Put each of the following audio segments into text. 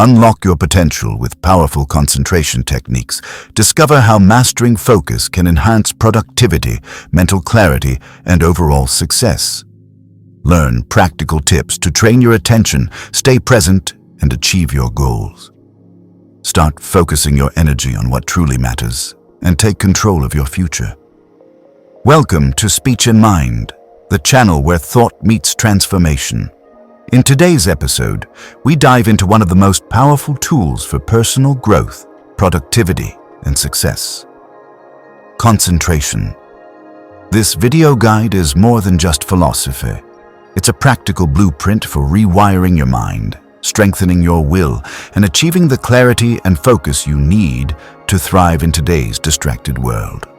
Unlock your potential with powerful concentration techniques. Discover how mastering focus can enhance productivity, mental clarity, and overall success. Learn practical tips to train your attention, stay present, and achieve your goals. Start focusing your energy on what truly matters and take control of your future. Welcome to Speech and Mind, the channel where thought meets transformation. In today's episode, we dive into one of the most powerful tools for personal growth, productivity, and success: concentration. This video guide is more than just philosophy. It's a practical blueprint for rewiring your mind, strengthening your will, and achieving the clarity and focus you need to thrive in today's distracted world.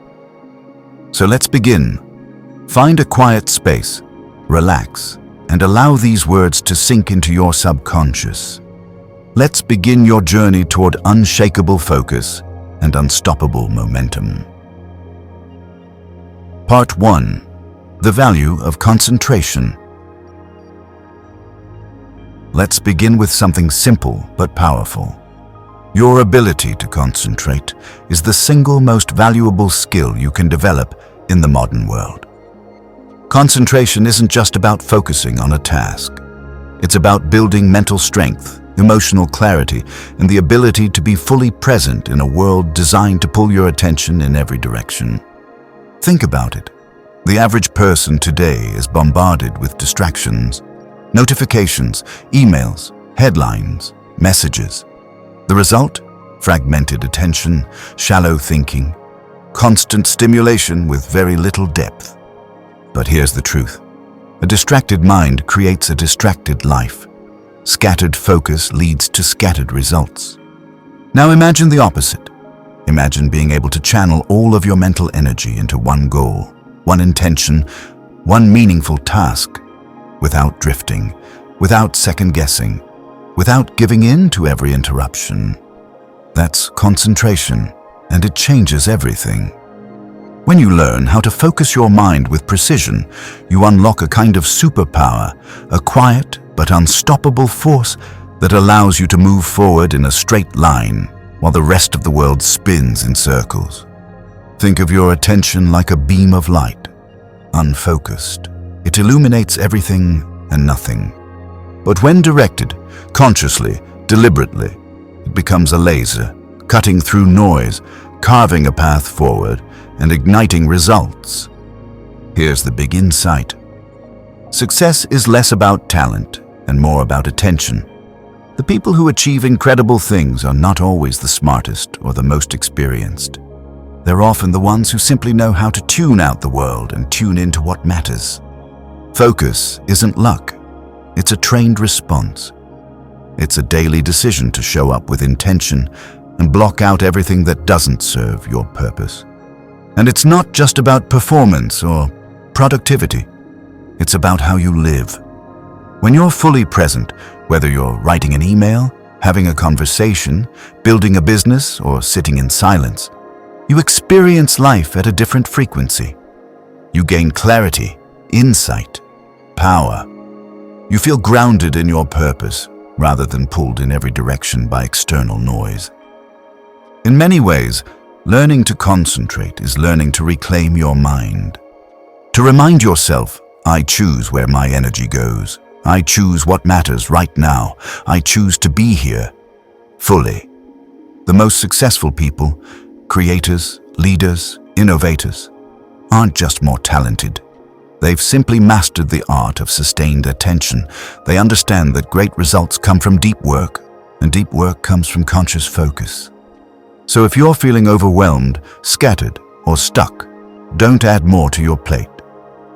So let's begin. Find a quiet space, relax, and allow these words to sink into your subconscious. Let's begin your journey toward unshakable focus and unstoppable momentum. Part 1. The value of concentration. Let's begin with something simple but powerful. Your ability to concentrate is the single most valuable skill you can develop in the modern world. Concentration isn't just about focusing on a task. It's about building mental strength, emotional clarity, and the ability to be fully present in a world designed to pull your attention in every direction. Think about it. The average person today is bombarded with distractions, notifications, emails, headlines, messages. The result? Fragmented attention, shallow thinking, constant stimulation with very little depth. But here's the truth. A distracted mind creates a distracted life. Scattered focus leads to scattered results. Now imagine the opposite. Imagine being able to channel all of your mental energy into one goal, one intention, one meaningful task, without drifting, without second-guessing, without giving in to every interruption. That's concentration, and it changes everything. When you learn how to focus your mind with precision, you unlock a kind of superpower, a quiet but unstoppable force that allows you to move forward in a straight line while the rest of the world spins in circles. Think of your attention like a beam of light, unfocused. It illuminates everything and nothing. But when directed, consciously, deliberately, it becomes a laser, cutting through noise, carving a path forward, and igniting results. Here's the big insight. Success is less about talent and more about attention. The people who achieve incredible things are not always the smartest or the most experienced. They're often the ones who simply know how to tune out the world and tune into what matters. Focus isn't luck. It's a trained response. It's a daily decision to show up with intention and block out everything that doesn't serve your purpose. And it's not just about performance or productivity. It's about how you live. When you're fully present, whether you're writing an email, having a conversation, building a business, or sitting in silence, you experience life at a different frequency. You gain clarity, insight, power. You feel grounded in your purpose rather than pulled in every direction by external noise. In many ways, learning to concentrate is learning to reclaim your mind. To remind yourself, I choose where my energy goes. I choose what matters right now. I choose to be here, fully. The most successful people, creators, leaders, innovators, aren't just more talented. They've simply mastered the art of sustained attention. They understand that great results come from deep work, and deep work comes from conscious focus. So if you're feeling overwhelmed, scattered, or stuck, don't add more to your plate.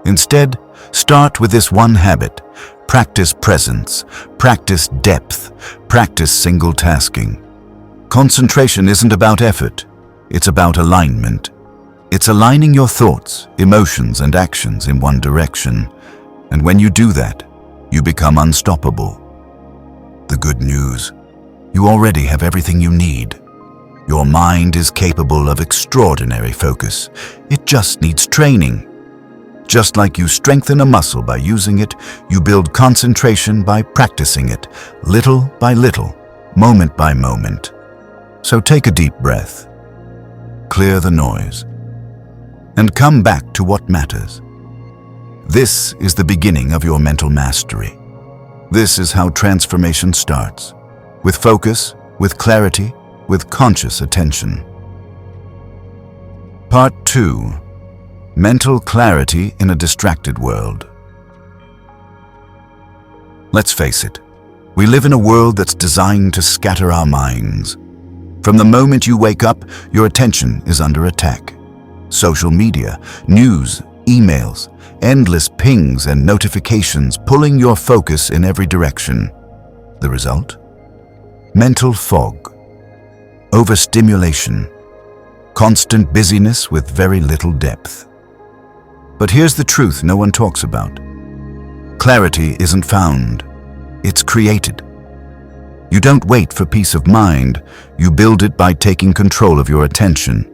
Instead, start with this one habit. Practice presence, practice depth, practice single tasking. Concentration isn't about effort, it's about alignment. It's aligning your thoughts, emotions, and actions in one direction. And when you do that, you become unstoppable. The good news: you already have everything you need. Your mind is capable of extraordinary focus. It just needs training. Just like you strengthen a muscle by using it, you build concentration by practicing it, little by little, moment by moment. So take a deep breath, clear the noise, and come back to what matters. This is the beginning of your mental mastery. This is how transformation starts, with focus, with clarity, with conscious attention. Part 2. Mental clarity in a distracted world. Let's face it, we live in a world that's designed to scatter our minds. From the moment you wake up, your attention is under attack. Social media, news, emails, endless pings and notifications pulling your focus in every direction. The result? Mental fog, overstimulation, constant busyness with very little depth. But here's the truth no one talks about. Clarity isn't found, it's created. You don't wait for peace of mind, you build it by taking control of your attention.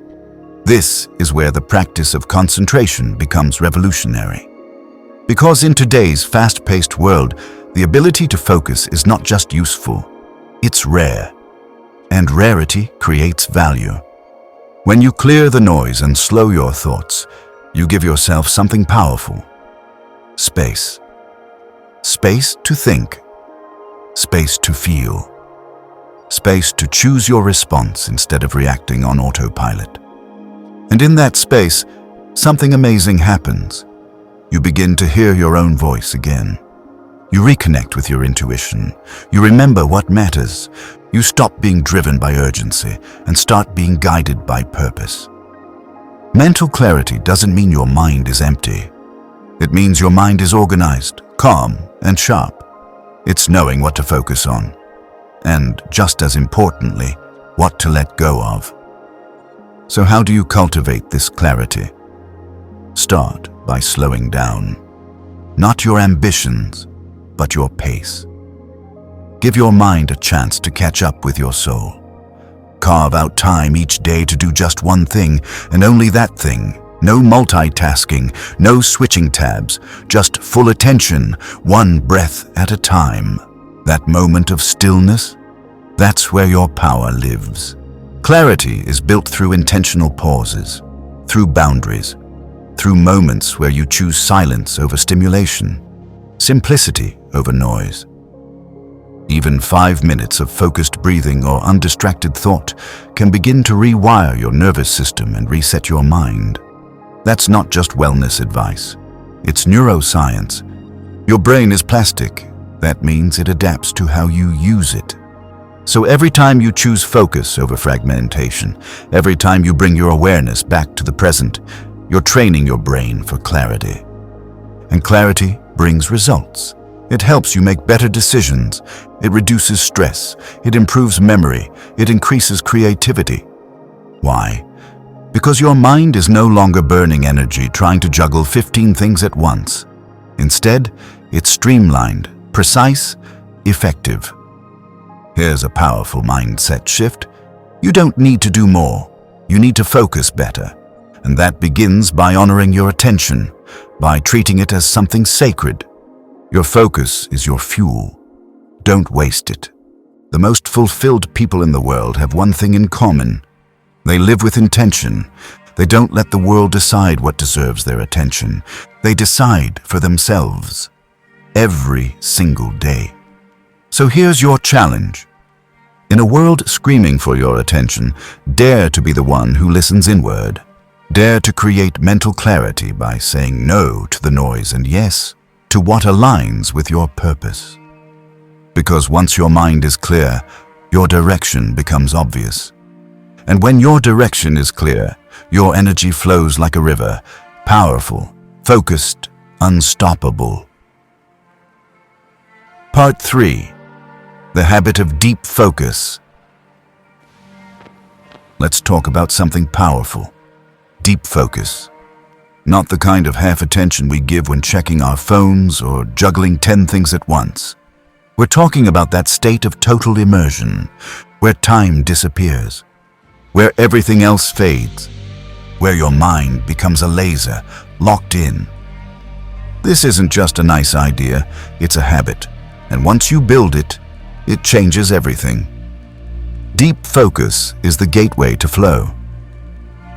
This is where the practice of concentration becomes revolutionary. Because in today's fast-paced world, the ability to focus is not just useful, it's rare. And rarity creates value. When you clear the noise and slow your thoughts, you give yourself something powerful. Space. Space to think. Space to feel. Space to choose your response instead of reacting on autopilot. And in that space, something amazing happens. You begin to hear your own voice again. You reconnect with your intuition. You remember what matters. You stop being driven by urgency and start being guided by purpose. Mental clarity doesn't mean your mind is empty. It means your mind is organized, calm, and sharp. It's knowing what to focus on, and just as importantly, what to let go of. So how do you cultivate this clarity? Start by slowing down. Not your ambitions, but your pace. Give your mind a chance to catch up with your soul. Carve out time each day to do just one thing, and only that thing. No multitasking, no switching tabs, just full attention, one breath at a time. That moment of stillness, that's where your power lives. Clarity is built through intentional pauses, through boundaries, through moments where you choose silence over stimulation, simplicity over noise. Even 5 minutes of focused breathing or undistracted thought can begin to rewire your nervous system and reset your mind. That's not just wellness advice. It's neuroscience. Your brain is plastic. That means it adapts to how you use it. So every time you choose focus over fragmentation, every time you bring your awareness back to the present, you're training your brain for clarity. And clarity brings results. It helps you make better decisions. It reduces stress. It improves memory. It increases creativity. Why? Because your mind is no longer burning energy trying to juggle 15 things at once. Instead, it's streamlined, precise, effective. Here's a powerful mindset shift. You don't need to do more. You need to focus better. And that begins by honoring your attention, by treating it as something sacred. Your focus is your fuel. Don't waste it. The most fulfilled people in the world have one thing in common. They live with intention. They don't let the world decide what deserves their attention. They decide for themselves every single day. So here's your challenge. In a world screaming for your attention, dare to be the one who listens inward. Dare to create mental clarity by saying no to the noise and yes to what aligns with your purpose. Because once your mind is clear, your direction becomes obvious. And when your direction is clear, your energy flows like a river, powerful, focused, unstoppable. Part 3. The habit of deep focus. Let's talk about something powerful. Deep focus. Not the kind of half attention we give when checking our phones or juggling 10 things at once. We're talking about that state of total immersion, where time disappears, where everything else fades, where your mind becomes a laser, locked in. This isn't just a nice idea, it's a habit. And once you build it, it changes everything. Deep focus is the gateway to flow.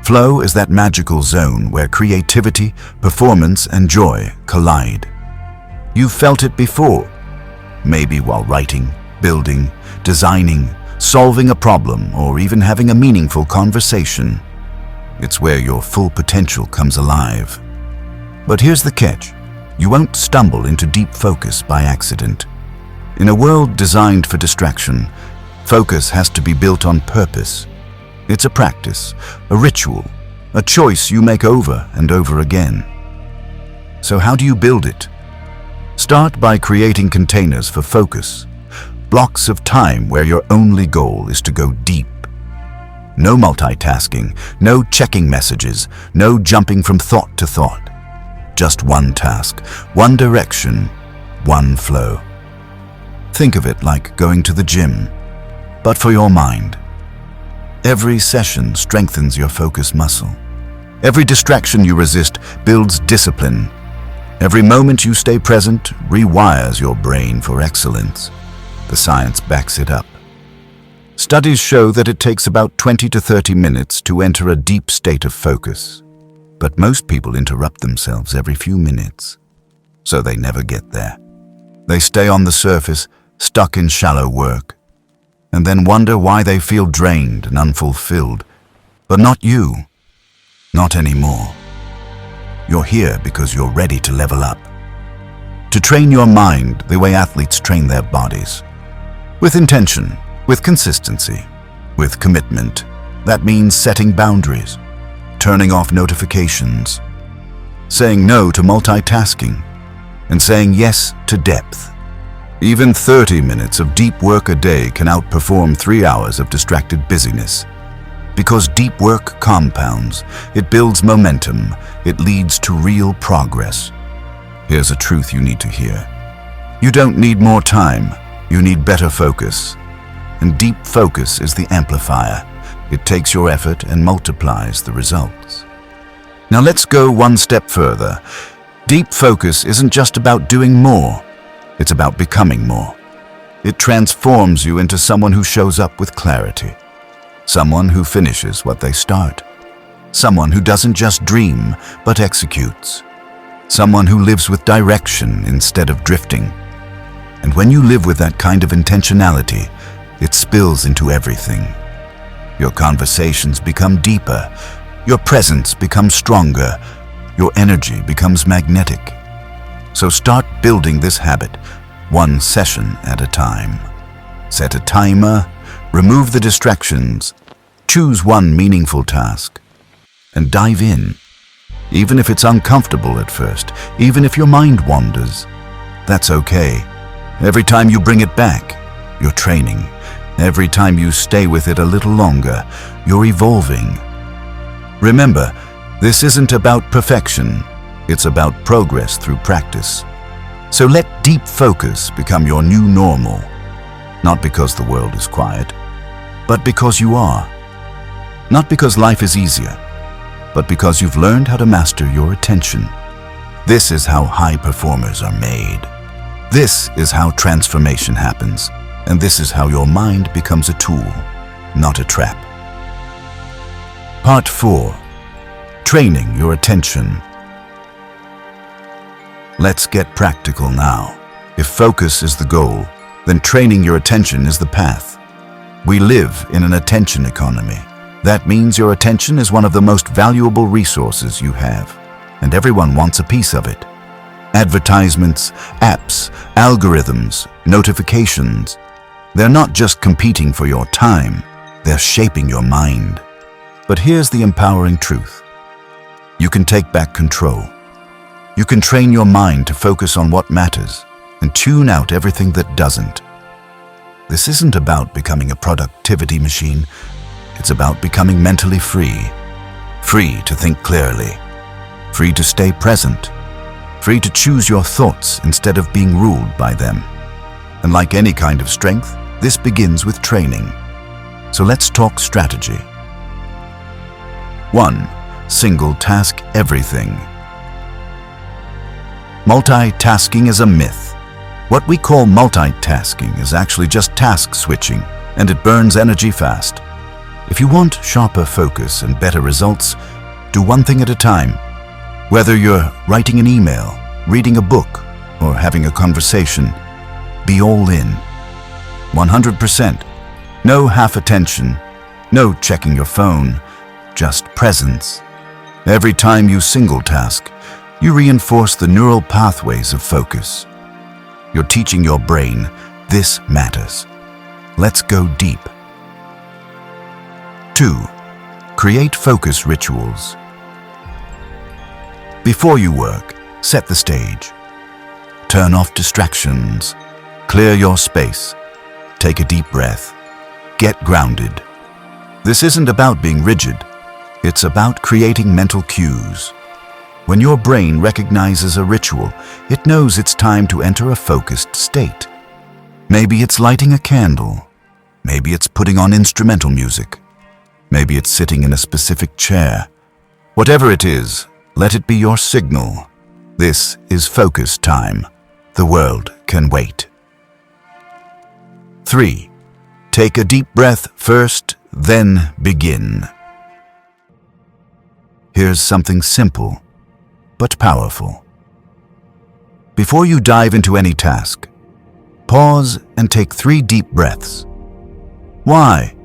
Flow is that magical zone where creativity, performance, and joy collide. You've felt it before, maybe while writing, building, designing, solving a problem, or even having a meaningful conversation. It's where your full potential comes alive. But here's the catch. You won't stumble into deep focus by accident. In a world designed for distraction, focus has to be built on purpose. It's a practice, a ritual, a choice you make over and over again. So how do you build it? Start by creating containers for focus, blocks of time where your only goal is to go deep. No multitasking, no checking messages, no jumping from thought to thought. Just one task, one direction, one flow. Think of it like going to the gym, but for your mind. Every session strengthens your focus muscle. Every distraction you resist builds discipline. Every moment you stay present rewires your brain for excellence. The science backs it up. Studies show that it takes about 20 to 30 minutes to enter a deep state of focus. But most people interrupt themselves every few minutes, so they never get there. They stay on the surface, stuck in shallow work, and then wonder why they feel drained and unfulfilled. But not you. Not anymore. You're here because you're ready to level up. To train your mind the way athletes train their bodies. With intention, with consistency, with commitment. That means setting boundaries, turning off notifications, saying no to multitasking, and saying yes to depth. Even 30 minutes of deep work a day can outperform 3 hours of distracted busyness. Because deep work compounds, it builds momentum, it leads to real progress. Here's a truth you need to hear. You don't need more time, you need better focus. And deep focus is the amplifier. It takes your effort and multiplies the results. Now let's go one step further. Deep focus isn't just about doing more. It's about becoming more. It transforms you into someone who shows up with clarity. Someone who finishes what they start. Someone who doesn't just dream, but executes. Someone who lives with direction instead of drifting. And when you live with that kind of intentionality, it spills into everything. Your conversations become deeper, your presence becomes stronger, your energy becomes magnetic. So start building this habit, one session at a time. Set a timer, remove the distractions, choose one meaningful task, and dive in. Even if it's uncomfortable at first, even if your mind wanders, that's okay. Every time you bring it back, you're training. Every time you stay with it a little longer, you're evolving. Remember, this isn't about perfection. It's about progress through practice. So let deep focus become your new normal. Not because the world is quiet, but because you are. Not because life is easier, but because you've learned how to master your attention. This is how high performers are made. This is how transformation happens. And this is how your mind becomes a tool, not a trap. Part 4. Training your attention. Let's get practical now. If focus is the goal, then training your attention is the path. We live in an attention economy. That means your attention is one of the most valuable resources you have, and everyone wants a piece of it. Advertisements, apps, algorithms, notifications. They're not just competing for your time, they're shaping your mind. But here's the empowering truth. You can take back control. You can train your mind to focus on what matters and tune out everything that doesn't. This isn't about becoming a productivity machine. It's about becoming mentally free. Free to think clearly. Free to stay present. Free to choose your thoughts instead of being ruled by them. And like any kind of strength, this begins with training. So let's talk strategy. 1. Single task everything. Multitasking is a myth. What we call multitasking is actually just task switching. and it burns energy fast. If you want sharper focus and better results, do one thing at a time. Whether you're writing an email, reading a book, or having a conversation, be all in. 100%. No half attention, no checking your phone, just presence. Every time you single task, you reinforce the neural pathways of focus. You're teaching your brain, this matters. Let's go deep. 2. Create focus rituals. Before you work, set the stage. Turn off distractions. Clear your space. Take a deep breath. Get grounded. This isn't about being rigid. It's about creating mental cues. When your brain recognizes a ritual, it knows it's time to enter a focused state. Maybe it's lighting a candle. Maybe it's putting on instrumental music. Maybe it's sitting in a specific chair. Whatever it is, let it be your signal. This is focus time. The world can wait. 3. Take a deep breath first, then begin. Here's something simple, but powerful. Before you dive into any task, pause and take 3 deep breaths. Why?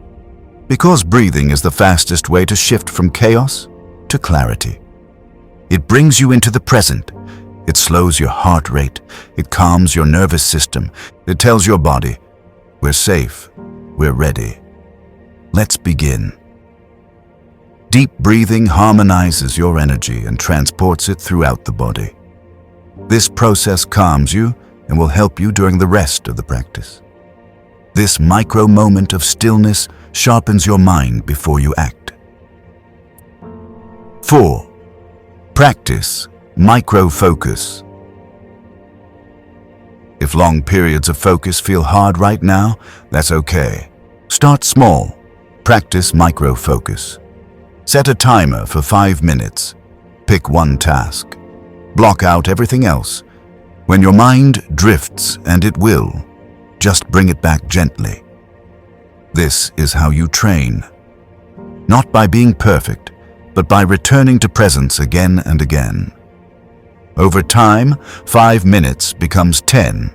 Because breathing is the fastest way to shift from chaos to clarity. It brings you into the present. It slows your heart rate. It calms your nervous system. It tells your body, we're safe, we're ready. Let's begin. Deep breathing harmonizes your energy and transports it throughout the body. This process calms you and will help you during the rest of the practice. This micro moment of stillness sharpens your mind before you act. 4. Practice micro-focus. If long periods of focus feel hard right now, that's okay. Start small. Practice micro-focus. Set a timer for 5 minutes. Pick one task. Block out everything else. When your mind drifts, and it will, just bring it back gently. This is how you train. Not by being perfect, but by returning to presence again and again. Over time, 5 minutes becomes 10,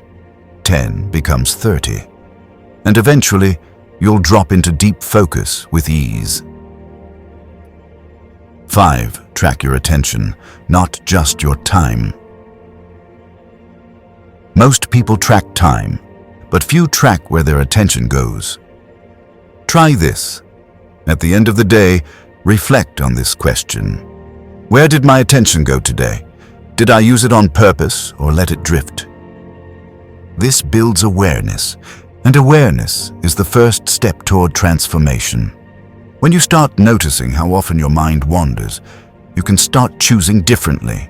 10 becomes 30, and eventually you'll drop into deep focus with ease. 5. Track your attention, not just your time. Most people track time, but few track where their attention goes. Try this. At the end of the day, reflect on this question. Where did my attention go today? Did I use it on purpose or let it drift? This builds awareness, and awareness is the first step toward transformation. When you start noticing how often your mind wanders, you can start choosing differently.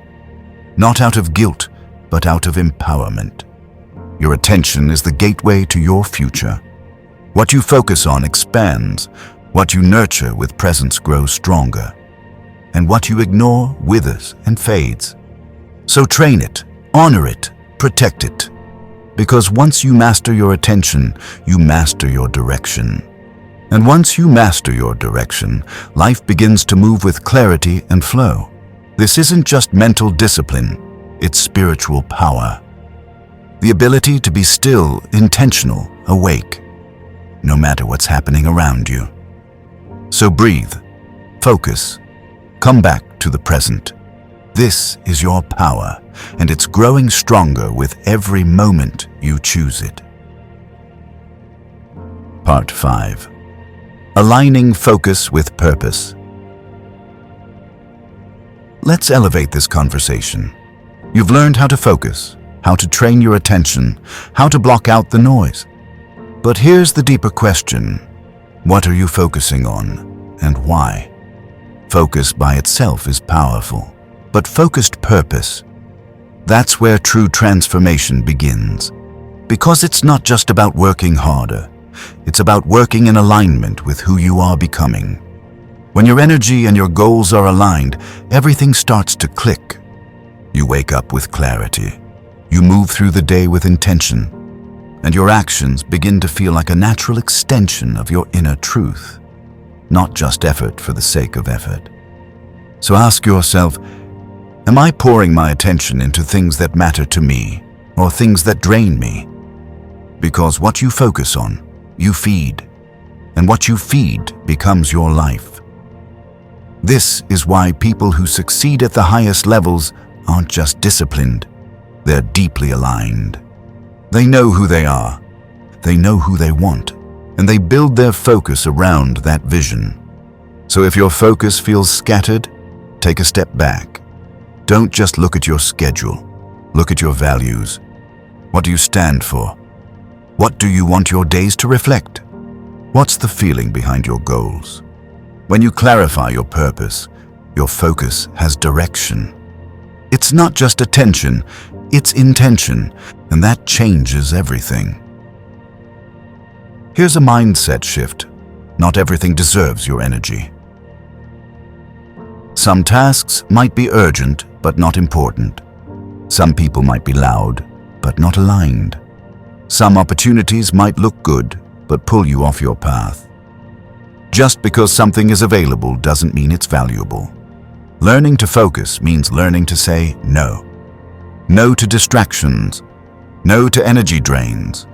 Not out of guilt, but out of empowerment. Your attention is the gateway to your future. What you focus on expands. What you nurture with presence grows stronger. And what you ignore withers and fades. So train it, honor it, protect it. Because once you master your attention, you master your direction. And once you master your direction, life begins to move with clarity and flow. This isn't just mental discipline, it's spiritual power. The ability to be still, intentional, awake, no matter what's happening around you. So breathe, focus, come back to the present. This is your power, and it's growing stronger with every moment you choose it. Part 5. Aligning focus with purpose. Let's elevate this conversation. You've learned how to focus, how to train your attention, how to block out the noise. But here's the deeper question. What are you focusing on, and why? Focus by itself is powerful, but focused purpose, that's where true transformation begins. Because it's not just about working harder, it's about working in alignment with who you are becoming. When your energy and your goals are aligned, everything starts to click. You wake up with clarity. You move through the day with intention. and your actions begin to feel like a natural extension of your inner truth, not just effort for the sake of effort. So ask yourself, am I pouring my attention into things that matter to me or things that drain me? Because what you focus on, you feed, and what you feed becomes your life. This is why people who succeed at the highest levels aren't just disciplined, they're deeply aligned. They know who they are, they know who they want, and they build their focus around that vision. So if your focus feels scattered, take a step back. Don't just look at your schedule, look at your values. What do you stand for? What do you want your days to reflect? What's the feeling behind your goals? When you clarify your purpose, your focus has direction. It's not just attention, it's intention, and that changes everything. Here's a mindset shift. Not everything deserves your energy. Some tasks might be urgent, but not important. Some people might be loud, but not aligned. Some opportunities might look good, but pull you off your path. Just because something is available doesn't mean it's valuable. Learning to focus means learning to say no. No to distractions. No to energy drains.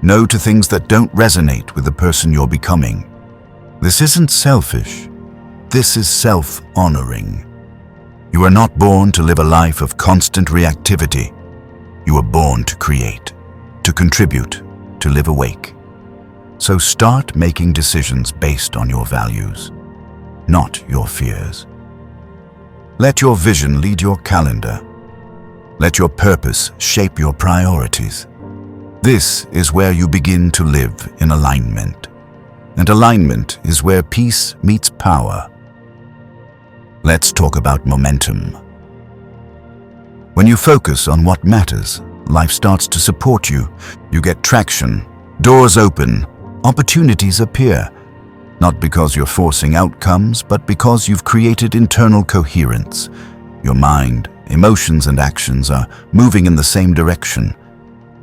No to things that don't resonate with the person you're becoming. This isn't selfish. This is self-honoring. You are not born to live a life of constant reactivity. You are born to create, to contribute, to live awake. So start making decisions based on your values, not your fears. Let your vision lead your calendar. Let your purpose shape your priorities. This is where you begin to live in alignment. And alignment is where peace meets power. Let's talk about momentum. When you focus on what matters, life starts to support you. You get traction, doors open, opportunities appear. Not because you're forcing outcomes, but because you've created internal coherence. Your mind, emotions, and actions are moving in the same direction.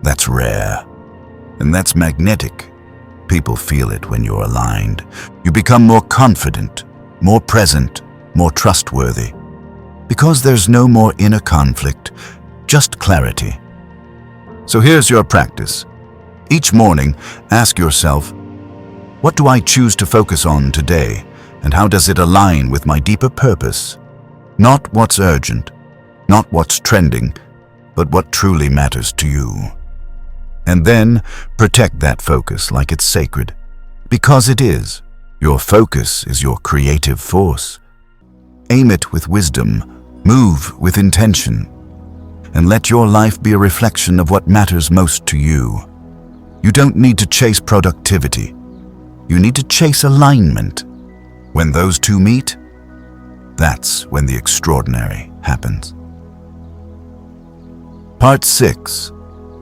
That's rare. And that's magnetic. People feel it when you're aligned. You become more confident, more present, more trustworthy. Because there's no more inner conflict, just clarity. So here's your practice. Each morning, ask yourself, what do I choose to focus on today, and how does it align with my deeper purpose? Not what's urgent, not what's trending, but what truly matters to you. And then protect that focus like it's sacred, because it is. Your focus is your creative force. Aim it with wisdom, move with intention, and let your life be a reflection of what matters most to you. You don't need to chase productivity. You need to chase alignment. When those two meet, that's when the extraordinary happens. Part 6.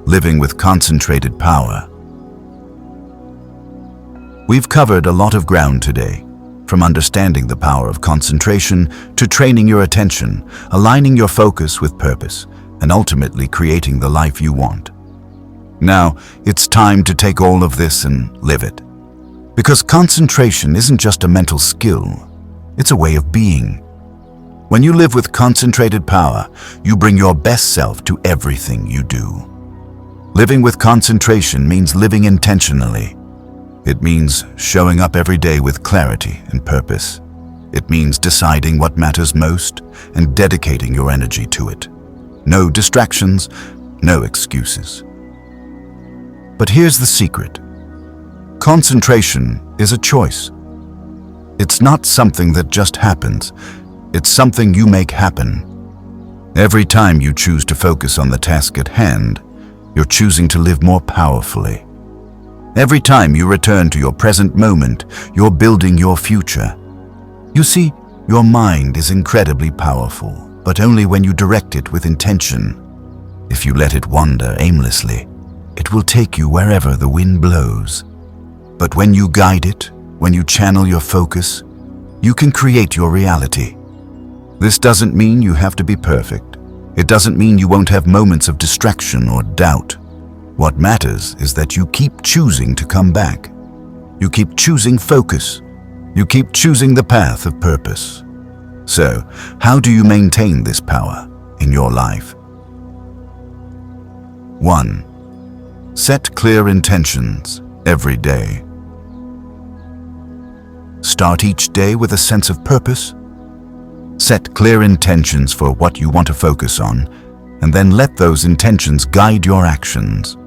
Living with concentrated power. We've covered a lot of ground today, from understanding the power of concentration to training your attention, aligning your focus with purpose, and ultimately creating the life you want. Now, it's time to take all of this and live it. Because concentration isn't just a mental skill, it's a way of being. When you live with concentrated power, you bring your best self to everything you do. Living with concentration means living intentionally. It means showing up every day with clarity and purpose. It means deciding what matters most and dedicating your energy to it. No distractions, no excuses. But here's the secret. Concentration is a choice. It's not something that just happens. It's something you make happen. Every time you choose to focus on the task at hand, you're choosing to live more powerfully. Every time you return to your present moment, you're building your future. You see, your mind is incredibly powerful, but only when you direct it with intention. If you let it wander aimlessly, it will take you wherever the wind blows. But when you guide it, when you channel your focus, you can create your reality. This doesn't mean you have to be perfect. It doesn't mean you won't have moments of distraction or doubt. What matters is that you keep choosing to come back. You keep choosing focus. You keep choosing the path of purpose. So, how do you maintain this power in your life? 1. Set clear intentions every day. Start each day with a sense of purpose. Set clear intentions for what you want to focus on, and then let those intentions guide your actions.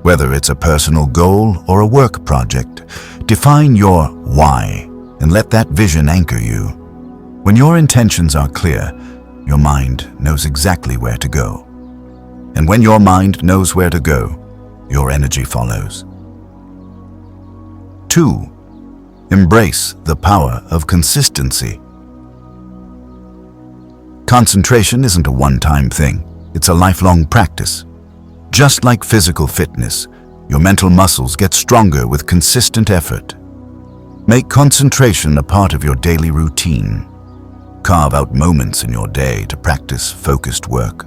Whether it's a personal goal or a work project, define your why and let that vision anchor you. When your intentions are clear, your mind knows exactly where to go. And when your mind knows where to go, your energy follows. 2. Embrace the power of consistency. Concentration isn't a one-time thing. It's a lifelong practice. Just like physical fitness, your mental muscles get stronger with consistent effort. Make concentration a part of your daily routine. Carve out moments in your day to practice focused work.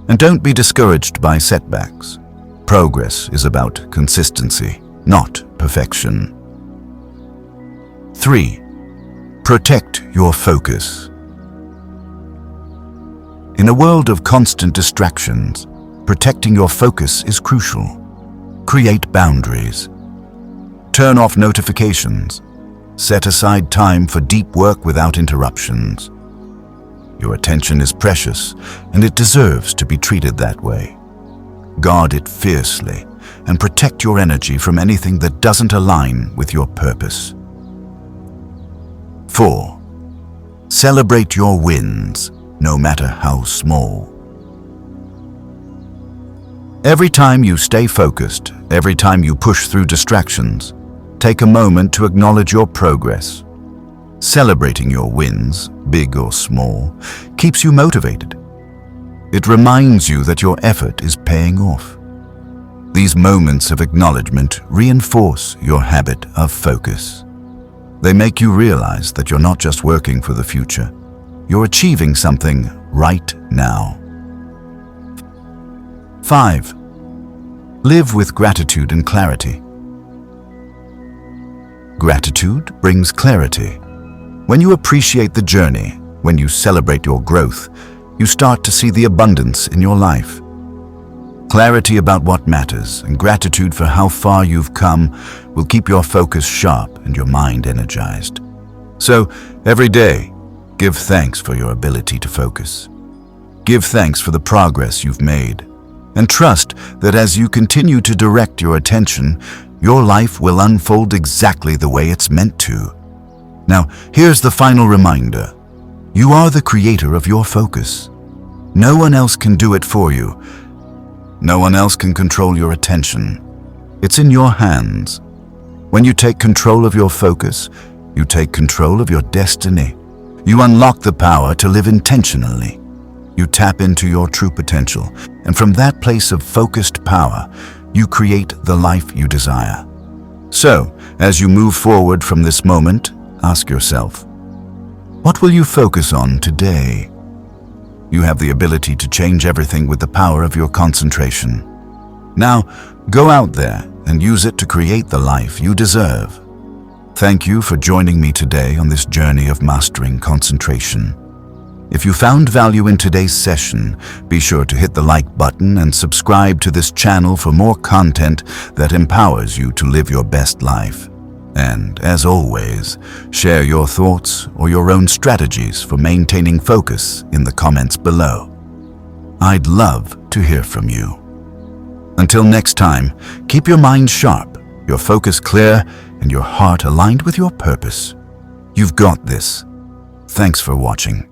And don't be discouraged by setbacks. Progress is about consistency, not perfection. 3. Protect your focus. In a world of constant distractions, protecting your focus is crucial. Create boundaries. Turn off notifications. Set aside time for deep work without interruptions. Your attention is precious, and it deserves to be treated that way. Guard it fiercely, and protect your energy from anything that doesn't align with your purpose. 4. Celebrate your wins, no matter how small. Every time you stay focused, every time you push through distractions, take a moment to acknowledge your progress. Celebrating your wins, big or small, keeps you motivated. It reminds you that your effort is paying off. These moments of acknowledgement reinforce your habit of focus. They make you realize that you're not just working for the future. You're achieving something right now. 5. Live with gratitude and clarity. Gratitude brings clarity. When you appreciate the journey, when you celebrate your growth, you start to see the abundance in your life. Clarity about what matters and gratitude for how far you've come will keep your focus sharp and your mind energized. So, every day, give thanks for your ability to focus. Give thanks for the progress you've made, and trust that as you continue to direct your attention, your life will unfold exactly the way it's meant to. Now, here's the final reminder. You are the creator of your focus. No one else can do it for you. No one else can control your attention. It's in your hands. When you take control of your focus, you take control of your destiny. You unlock the power to live intentionally. You tap into your true potential, and from that place of focused power, you create the life you desire. So, as you move forward from this moment, ask yourself, what will you focus on today? You have the ability to change everything with the power of your concentration. Now, go out there and use it to create the life you deserve. Thank you for joining me today on this journey of mastering concentration. If you found value in today's session, be sure to hit the like button and subscribe to this channel for more content that empowers you to live your best life. And, as always, share your thoughts or your own strategies for maintaining focus in the comments below. I'd love to hear from you. Until next time, keep your mind sharp, your focus clear, and your heart aligned with your purpose. You've got this. Thanks for watching.